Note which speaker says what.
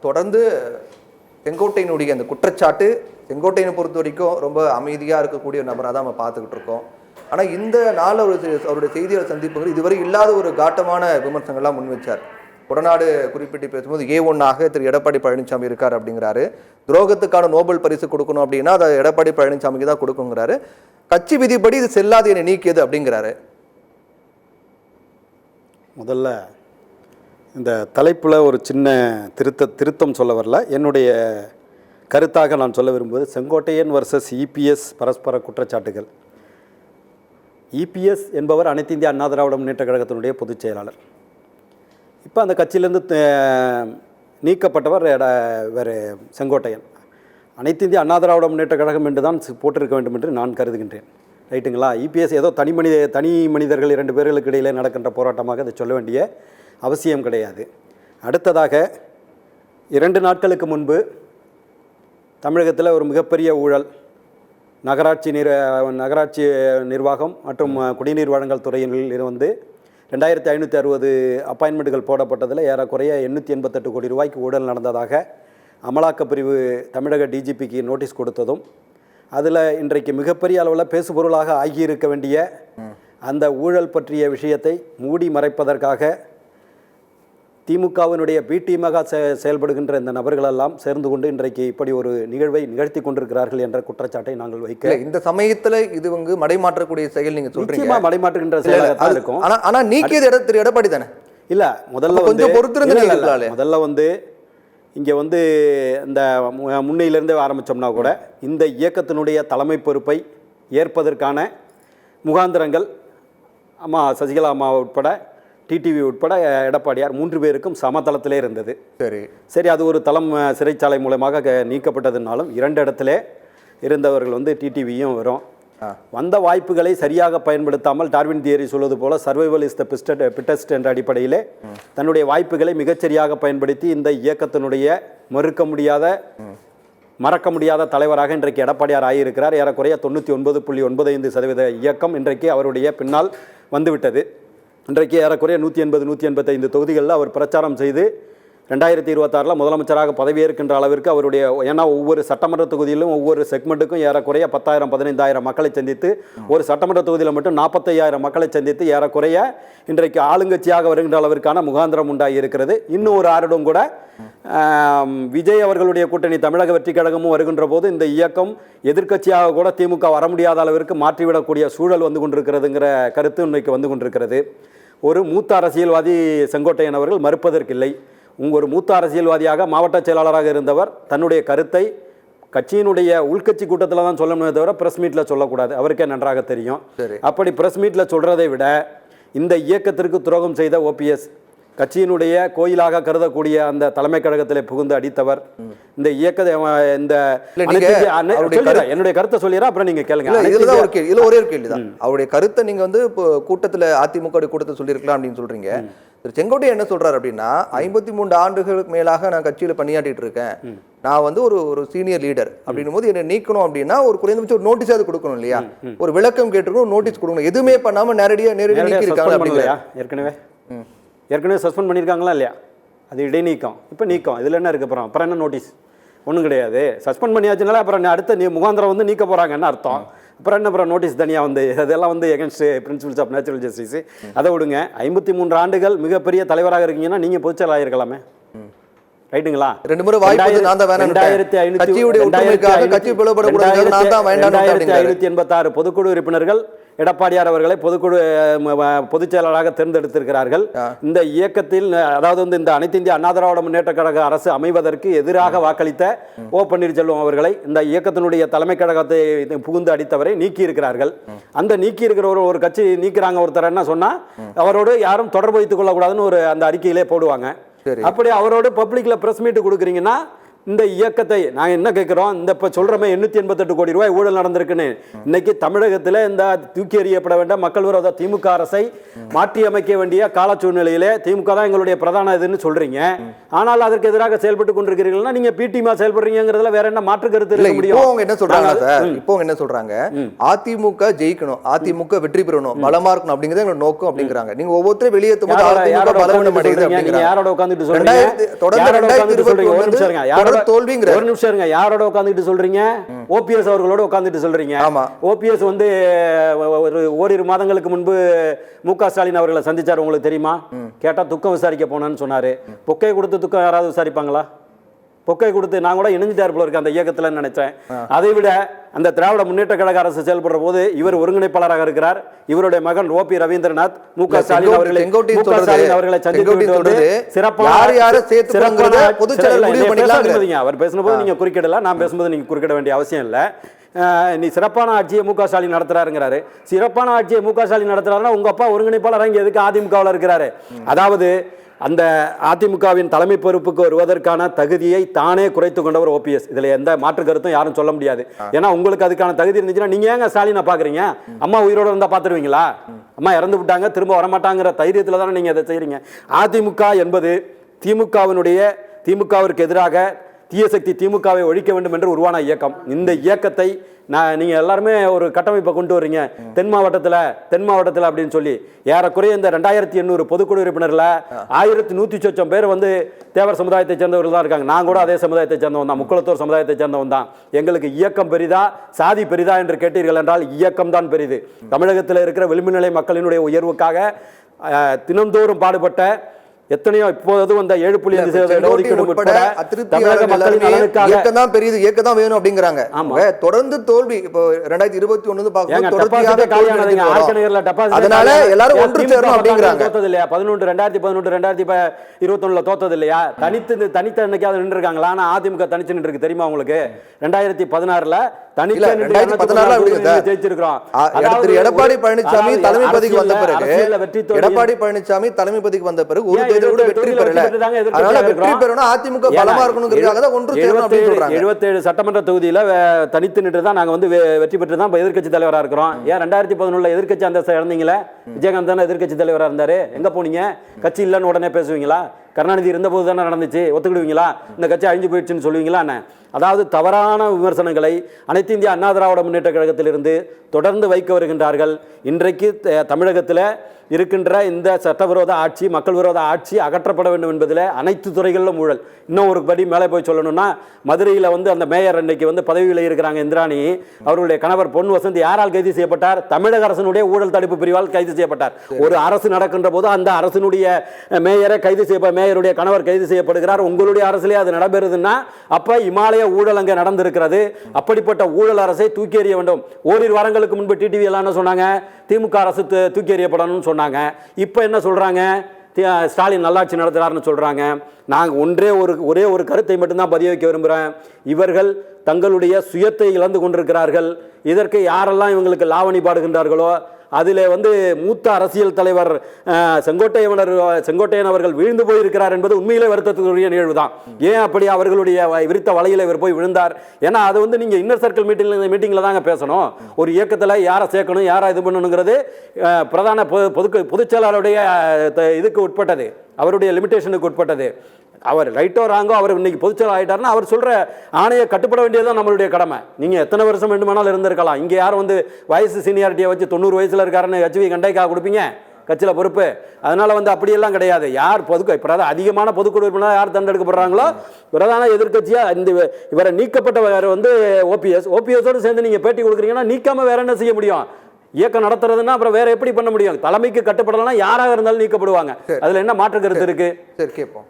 Speaker 1: தொடர்ந்து செங்கோட்டையினுடைய அந்த குற்றச்சாட்டு செங்கோட்டையனை பொறுத்த வரைக்கும் ரொம்ப அமைதியாக இருக்கக்கூடிய ஒரு நபராக தான் நம்ம பார்த்துக்கிட்டு இருக்கோம். ஆனால் இந்த நாள் அவருடைய செய்தியாளர் சந்திப்புகள் இதுவரை இல்லாத ஒரு காட்டமான விமர்சனங்கள்லாம் முன் வச்சார். கொடநாடு குறிப்பிட்டு பேசும்போது A1 திரு எடப்பாடி பழனிசாமி இருக்கார் அப்படிங்கிறாரு. துரோகத்துக்கான நோபல் பரிசு கொடுக்கணும் அப்படின்னா அதை எடப்பாடி பழனிசாமிக்கு தான் கொடுக்குங்கிறாரு. கட்சி விதிப்படி இது செல்லாது என நீக்கியது அப்படிங்கிறாரு.
Speaker 2: முதல்ல இந்த தலைப்பில் ஒரு சின்ன திருத்தம் சொல்ல வரல. என்னுடைய கருத்தாக நான் சொல்ல விரும்புவது செங்கோட்டையன் வர்சஸ் EPS பரஸ்பர குற்றச்சாட்டுகள். EPS என்பவர் அனைத்து இந்திய அண்ணா திராவிட முன்னேற்ற கழகத்தினுடைய பொதுச் செயலாளர். இப்போ அந்த கட்சியிலேருந்து நீக்கப்பட்டவர் வேறு செங்கோட்டையன். அனைத்து இந்திய அண்ணா திராவிட முன்னேற்ற கழகம் என்று தான் போட்டிருக்க வேண்டும் என்று நான் கருதுகின்றேன். ரைட்டுங்களா? EPS ஏதோ தனி மனிதர்கள் 2 பேர்களுக்கு இடையிலே நடக்கின்ற போராட்டமாக அதை சொல்ல வேண்டிய அவசியம் கிடையாது. அடுத்ததாக 2 நாட்களுக்கு முன்பு தமிழகத்தில் ஒரு மிகப்பெரிய ஊழல் நகராட்சி நிர்வாகம் மற்றும் குடிநீர் வழங்கல் துறையில் வந்து 2560 அப்பாயின்மெண்ட்டுகள் போடப்பட்டதில் ஏறக்குறைய 888 கோடி ரூபாய்க்கு ஊழல் நடந்ததாக அமலாக்கப் பிரிவு தமிழக DGPக்கு நோட்டீஸ் கொடுத்ததும், அதில் இன்றைக்கு மிகப்பெரிய அளவில் பேசுபொருளாக ஆகியிருக்க வேண்டிய அந்த ஊழல் பற்றிய விஷயத்தை மூடி மறைப்பதற்காக திமுகவினுடைய பீட்டிமாக செயல்படுகின்ற இந்த நபர்களெல்லாம் சேர்ந்து கொண்டு இன்றைக்கு இப்படி ஒரு நிகழ்வை நிகழ்த்தி கொண்டிருக்கிறார்கள் என்ற குற்றச்சாட்டை நாங்கள் வைக்க.
Speaker 1: இந்த சமயத்தில் இது மடைமாற்றக்கூடிய செயல் நீங்க சொல்றீங்க.
Speaker 2: மடைமாற்றுகின்ற செயலாக இருக்கும்.
Speaker 1: ஆனா நீக்கியது திரு எடப்பாடி தானே?
Speaker 2: இல்ல, முதல்ல
Speaker 1: கொஞ்சம் பொறுத்திருந்து
Speaker 2: முதல்ல வந்து இங்கே வந்து இந்த முன்னையிலிருந்தே ஆரம்பித்தோம்னா கூட இந்த இயக்கத்தினுடைய தலைமை பொறுப்பை ஏற்பதற்கான முகாந்திரங்கள் சசிகலா அம்மா உட்பட டிடிவி உட்பட எடப்பாடியார் 3 பேருக்கும் சமதளத்திலே இருந்தது. சரி, அது ஒரு தளம் சிறைச்சாலை மூலமாக நீக்கப்பட்டதுனாலும் 2 இடத்துல இருந்தவர்கள் வந்து டிடிவியும் வரும். வந்த வாய்ப்புகளை சரியாக பயன்படுத்தாமல் டார்வின் தியரி சொல்வது போல சர்வைவல் இஸ் த பிட்டஸ்ட் என்ற அடிப்படையிலே தன்னுடைய வாய்ப்புகளை மிகச்சரியாக பயன்படுத்தி இந்த இயக்கத்தினுடைய மறக்க முடியாத தலைவராக இன்றைக்கு எடப்பாடியார் ஆகியிருக்கிறார். ஏறக்குறைய 99.95% இயக்கம் இன்றைக்கு அவருடைய பின்னால் வந்துவிட்டது. இன்றைக்கு ஏறக்குறைய 180-185 தொகுதிகளில் அவர் பிரச்சாரம் செய்து 2026 முதலமைச்சராக பதவியேற்கின்ற அளவிற்கு அவருடைய, ஏன்னா ஒவ்வொரு சட்டமன்ற தொகுதியிலும் ஒவ்வொரு செக்மெண்ட்டுக்கும் ஏறக்குறைய 10,000-15,000 மக்களை சந்தித்து, ஒரு சட்டமன்ற தொகுதியில் மட்டும் 45,000 மக்களை சந்தித்து ஏறக்குறைய இன்றைக்கு ஆளுங்கட்சியாக வருகின்ற அளவிற்கான முகாந்திரம் உண்டாகி இருக்கிறது. இன்னும் ஒரு ஆரிடம் கூட விஜய் அவர்களுடைய கூட்டணி தமிழக வெற்றி கழகமும் வருகின்ற போது இந்த இயக்கம் எதிர்க்கட்சியாக கூட திமுக வர முடியாத அளவிற்கு மாற்றிவிடக்கூடிய சூழல் வந்து கொண்டிருக்கிறதுங்கிற கருத்து இன்றைக்கு வந்து கொண்டிருக்கிறது. ஒரு மூத்த அரசியல்வாதி செங்கோட்டையன் அவர்கள் மறுப்பதற்கில்லை. ஒரு மூத்த அரசியல்வாதியாக மாவட்ட செயலாளராக இருந்தவர் தன்னுடைய கருத்தை கட்சியினுடைய உள்கட்சி கூட்டத்தில் தான் சொல்லணுமே தவிர பிரஸ் மீட்டில் சொல்லக்கூடாது. அவருக்கே நன்றாக தெரியும். அப்படி பிரஸ் மீட்டில் சொல்கிறதை விட இந்த இயக்கத்திற்கு துரோகம் செய்த OPS, கட்சியினுடைய கோயிலாக கருதக்கூடிய அந்த தலைமை கழகத்தில் புகுந்து அடித்தவர், இந்த இயக்கத்தை என்னுடைய கருத்தை சொல்லிடுறேன், அப்புறம் நீங்க கேளுங்க.
Speaker 1: இதுல ஒரே ஒரு கேள்விதான். அவருடைய கருத்தை நீங்க வந்து கூட்டத்தில் அதிமுக கூட்டத்தை சொல்லியிருக்கலாம் அப்படின்னு சொல்றீங்க. செங்கோட்டையன் என்ன சொல்றாரு அப்படின்னா, 53 ஆண்டுகளுக்கு மேலாக நான் கட்சியில பணியாற்றிட்டு இருக்கேன், நான் வந்து ஒரு சீனியர் லீடர் அப்படின்னும் போது என்ன நீக்கணும் அப்படின்னா ஒரு குறைந்தபட்சம் ஒரு நோட்டீஸ் அது கொடுக்கணும் இல்லையா, ஒரு விளக்கம் கேட்டிருக்கணும், நோட்டீஸ் கொடுக்கணும். எதுவுமே பண்ணாம நேரடியாக நீக்கி இருக்காங்க.
Speaker 2: ஏற்கனவே சஸ்பெண்ட் பண்ணியிருக்காங்களா இல்லையா? அது இடைநீக்கம், இப்போ நீக்கம். இதில் என்ன இருக்கு? அப்புறம் என்ன நோட்டீஸ்? ஒன்றும் கிடையாது. சஸ்பெண்ட் பண்ணியாச்சுனால அப்புறம் அடுத்த முகாந்திரம் வந்து நீக்க போகிறாங்கன்னு அர்த்தம். அப்புறம் என்ன, அப்புறம் நோட்டீஸ் தனியாக வந்து அதெல்லாம் வந்து against principles of natural justice. அதை விடுங்க. 53 ஆண்டுகள் மிகப்பெரிய தலைவராக இருக்கீங்கன்னா நீங்கள் பொதுச்செயலாளர் இருக்கலாமே. ரைட்டுங்களா?
Speaker 1: 2 முறை வாய்ப்பு நான் தான் வேணாம்.
Speaker 2: 2586 பொதுக்குழு உறுப்பினர்கள் எடப்பாடியார் அவர்களை பொதுச் செயலாளராக தேர்ந்தெடுத்திருக்கிறார்கள். இந்த இயக்கத்தில், அதாவது வந்து இந்த அனைத்து இந்திய அண்ணா திராவிட முன்னேற்ற கழக அரசு அமைவதற்கு எதிராக வாக்களித்த ஓ பன்னீர்செல்வம் அவர்களை இந்த இயக்கத்தினுடைய தலைமை கழகத்தை புகுந்து அடித்தவரை நீக்கி இருக்கிறார்கள். அந்த நீக்கி இருக்கிற ஒரு கட்சி நீக்கிறாங்க ஒருத்தர் என்ன சொன்னா, அவரோடு யாரும் தொடர்பு வைத்துக் கொள்ளக்கூடாதுன்னு ஒரு அந்த அறிக்கையிலே போடுவாங்க. அப்படி அவரோடு பப்ளிக்ல பிரஸ் மீட் கொடுக்குறீங்கன்னா இந்த இயக்கத்தை நாங்கள் என்ன கேட்குறோம், இந்த இப்போ சொல்கிறோமே 888 கோடி ரூபாய் ஊழல் நடந்திருக்குன்னு. இன்னைக்கு தமிழகத்தில் இந்த தூக்கி எறியப்பட வேண்டிய மக்கள் விரோத திமுக அரசை மாற்றி அமைக்க வேண்டிய கால சூழ்நிலையிலே திமுக தான் எங்களுடைய பிரதான இதுன்னு சொல்றீங்க. ஆனால் அதற்கு எதிராக செயல்பட்டு கொண்டிருக்கிறீர்கள்னா நீங்க பிடிமா செயல்படுறீங்கிறதுல வேற என்ன மாற்று கருத்து இருக்க முடியும்?
Speaker 1: இப்போ என்ன சொல்றாங்க சார், இப்போ என்ன சொல்றாங்க, அதிமுக ஜெயிக்கணும், அதிமுக வெற்றி பெறணும், பலமா இருக்கணும் அப்படிங்கறது எங்களோட நோக்கம் அப்படிங்கிறாங்க. நீங்க ஒவ்வொருத்தரும் வெளியேற்றும் போது அதிமுக பலவீனம் அடையுது அப்படிங்கறாங்க.
Speaker 2: யாரோட உட்கார்ந்துட்டு சொல்றீங்க?
Speaker 1: தொடர்ந்து 2021 தோல்விங்கற
Speaker 2: ஒரு நிமிஷம் இருங்க. யாரோட உட்கார்ந்துட்டு சொல்றீங்க? ஓபிஎஸ் அவர்களோட உட்கார்ந்துட்டு சொல்றீங்க.
Speaker 1: ஆமா,
Speaker 2: ஓபிஎஸ் வந்து ஒரு ஓரிரு மாதங்களுக்கு முன்பு முக ஸ்டாலின் அவர்களை சந்திச்சார், உங்களுக்கு தெரியுமா? கேட்டா துக்கம் விசாரிக்க போனேன்னு சொன்னாரு. பொக்கை கொடுத்து துக்கம் யாராவது விசாரிப்பாங்களா? பொக்கை கொடுத்து நான் கூட இணைஞ்சிட்டார் போல இருக்கு அந்த இயக்கத்துல நினைச்சேன். அதை விட அந்த திராவிட முன்னேற்ற கழக அரசு செயல்படுற போது இவர் ஒருங்கிணைப்பாளராக இருக்கிறார். இவருடைய மகன் ஓபி ரவீந்திரநாத் முக ஸ்டாலின் அவர்களை சந்தித்து சிறப்பான அவர் பேசும்போது நீங்க குறுக்கிடல, நான் பேசும்போது நீங்க குறுக்கிட வேண்டிய அவசியம் இல்லை. நீ சிறப்பான ஆட்சியை முக ஸ்டாலின் நடத்துறாருங்கிறாரு. சிறப்பான ஆட்சியை முக ஸ்டாலின் நடத்துறாருன்னா உங்க அப்பா ஒருங்கிணைப்பாளர் இங்க எதுக்கு அதிமுகவில் இருக்கிறாரு? அதாவது அந்த அதிமுகவின் தலைமை பொறுப்புக்கு வருவதற்கான தகுதியை தானே குறைத்து கொண்டவர் ஓபிஎஸ். இதுல எந்த மாற்று கருத்தும் யாரும் சொல்ல முடியாது. ஏன்னா உங்களுக்கு அதுக்கான தகுதி இருந்துச்சுன்னா நீங்க ஏங்க ஸ்டாலினை பாக்குறீங்க? அம்மா உயிரோட இருந்தா பாத்துருவீங்களா? அம்மா இறந்து விட்டாங்க, திரும்ப வரமாட்டாங்கிற தைரியத்துல தானே நீங்க அதை செய்றீங்க. அதிமுக என்பது திமுகவிற்கு எதிராக தீய சக்தி திமுகவை ஒழிக்க வேண்டும் என்று உருவான இயக்கம். இந்த இயக்கத்தை நீங்க எல்லாருமே ஒரு கட்டமைப்பை கொண்டு வரீங்க. தென் மாவட்டத்தில் அப்படின்னு சொல்லி ஏறக்குறைய இந்த 2800 பொதுக்குழு உறுப்பினர்ல 1100 பேர் வந்து தேவர் சமுதாயத்தை சேர்ந்தவர்கள் தான் இருக்காங்க. நான் கூட அதே சமுதாயத்தை சேர்ந்தவன் தான், முக்குளத்தூர் சமுதாயத்தை சேர்ந்தவன் தான். எங்களுக்கு இயக்கம் பெரிதா சாதி பெரிதா என்று கேட்டீர்கள் என்றால் இயக்கம் தான் பெரிது. தமிழகத்தில் இருக்கிற விளிம்புநிலை மக்களினுடைய உயர்வுக்காக தினந்தோறும் பாடுபட்ட எத்தனையோ இப்போது வந்த 7.5% ஒதுக்கீடு உட்பட தமிழக மக்களின் நலனுக்காக
Speaker 1: இயக்கம் தான் பெரியது, இயக்கம் தான் வேணும் அப்படிங்கறாங்க. தொடர்ந்து தோல்வி இப்போ 2021 பார்க்கும்போது தொடர்ச்சியாக தோல்வி. அதனால எல்லாரும் ஒன்று சேரணும் அப்படிங்கறாங்க.
Speaker 2: தோத்தது இல்லையா? 2021 தோத்தது இல்லையா? தனித்த என்னைக்காவது நின்று இருக்காங்களா? ஆனா அதிமுக தனிச்சு நின்று இருக்கு தெரியுமா உங்களுக்கு? 2016 ஜெயிச்சிருக்கிறோம்.
Speaker 1: எடப்பாடி பழனிசாமி தலைமை பதவிக்கு வந்த பிறகு ஒரு வெற்றி பெறல. அதனால வெற்றி பெறணும், அதிமுக பலமா இருக்கணும்ங்கறதுக்காக தான் ஒன்று சேரணும் அப்படி சொல்றாங்க.
Speaker 2: 77 சட்டமன்ற தொகுதியில தனித்து நின்று தான் நாங்க வந்து வெற்றி பெற்று தான் எதிர்க்கட்சி தலைவரா இருக்கிறோம். ஏன் 2011 எதிர்க்கட்சி அந்தஸ்தை இழந்தீங்களே? விஜயகாந்த் தானே எதிர்க்கட்சி தலைவரா இருந்தாரு. எங்க போனீங்க? கட்சி இல்லைன்னு உடனே பேசுவீங்களா? கருணாநிதி இருந்தபோது தானே நடந்துச்சு, ஒத்துக்கிடுவீங்களா? இந்த கட்சி அழிஞ்சு போயிடுச்சுன்னு சொல்லுவீங்களா? அதாவது தவறான விமர்சனங்களை அனைத்து இந்திய அண்ணா திராவிட முன்னேற்ற கழகத்திலிருந்து தொடர்ந்து வைக்க வருகின்றார்கள். இன்றைக்கு தமிழகத்தில் இருக்கின்ற இந்த சட்டவிரோத ஆட்சி, மக்கள் விரோத ஆட்சி அகற்றப்பட வேண்டும் என்பதில் அனைத்து துறைகளிலும் ஊழல். இன்னும் ஒரு படி மேலே போய் சொல்லணும்னா, மதுரையில் வந்து அந்த மேயர் அன்றைக்கு வந்து பதவியில் இருக்கிறாங்க இந்திராணி, அவர்களுடைய கணவர் பொன் வசந்த் யாரால் கைது செய்யப்பட்டார்? தமிழக அரசினுடைய ஊழல் தடுப்பு பிரிவால் கைது செய்யப்பட்டார். ஒரு அரசு நடக்கின்ற போது அந்த அரசினுடைய மேயரை மேயருடைய கணவர் கைது செய்யப்படுகிறார். உங்களுடைய அரசிலே அது நடைபெறுதுன்னா அப்ப இமாலய ஊழல் அங்கே நடந்திருக்கிறது. அப்படிப்பட்ட ஊழல் அரசை தூக்கி எறிய வேண்டும். ஓரிரு வாரங்களுக்கு முன்பு டிடிவி எல்லாம் என்ன சொன்னாங்க? திமுக அரசு தூக்கி எறியப்படணும்னு சொன்னாங்க. இப்போ என்ன சொல்றாங்க? ஸ்டாலின் நல்லாட்சி நடத்துறாருன்னு சொல்றாங்க. நாங்கள் ஒரே ஒரு கருத்தை மட்டும்தான் பதிய வைக்க விரும்புகிறேன். இவர்கள் தங்களுடைய சுயத்தை இழந்து கொண்டிருக்கிறார்கள். இதற்கு யாரெல்லாம் இவங்களுக்கு லாவணி பாடுகின்றார்களோ அதிலே வந்து மூத்த அரசியல் தலைவர் செங்கோட்டையன் அவர்கள் வீழ்ந்து போயிருக்கிறார் என்பது உண்மையிலே வருத்தத்துக்குரிய நிகழ்வு தான். ஏன் அப்படி அவர்களுடைய விரித்த வலையில் இவர் போய் விழுந்தார்? ஏன்னா அது வந்து நீங்கள் இன்னர் சர்க்கிள் மீட்டிங்கில் தாங்க பேசணும். ஒரு இயக்கத்தில் யாரை சேர்க்கணும், யாரை இது பண்ணணுங்கிறது பிரதான பொதுச் செயலாளருடைய இதுக்கு உட்பட்டது, அவருடைய லிமிடேஷனுக்கு உட்பட்டது. அவர் ரைட்டோ ராங்கோ அவர் இன்னைக்கு பொதுச்செயலாளர் ஆகிட்டார்னா அவர் சொல்கிற ஆணையை கட்டுப்பட வேண்டியதுதான் நம்மளுடைய கடமை. நீங்கள் எத்தனை வருஷம் வேண்டுமானாலும் இருந்திருக்கலாம். இங்கே யாரும் வந்து வயசு சீனியாரிட்டியை வச்சு 90 வயசில் இருக்காருன்னு ஹெச்வி கண்டைக்காக கொடுப்பீங்க கட்சியில் பொறுப்பு? அதனால வந்து அப்படியெல்லாம் கிடையாது. யார் அதிகமான பொதுக்குழு உறுப்பினர் யார் தேர்ந்தெடுக்கப்படுறாங்களோ பிரதான எதிர்கட்சியாக இவரை நீக்கப்பட்டவர் வந்து ஓபிஎஸோடு சேர்ந்து நீங்கள் பேட்டி கொடுக்குறீங்கன்னா நீக்காமல் வேற என்ன செய்ய முடியும்? இயக்கம் நடத்துறதுன்னா அப்புறம் வேற எப்படி பண்ண முடியும்? தலைமைக்கு கட்டுப்படலாம் யாராக இருந்தாலும் நீக்கப்படுவாங்க. அதுல என்ன மாற்று கருத்து இருக்கு?
Speaker 1: சரி கேட்போம்.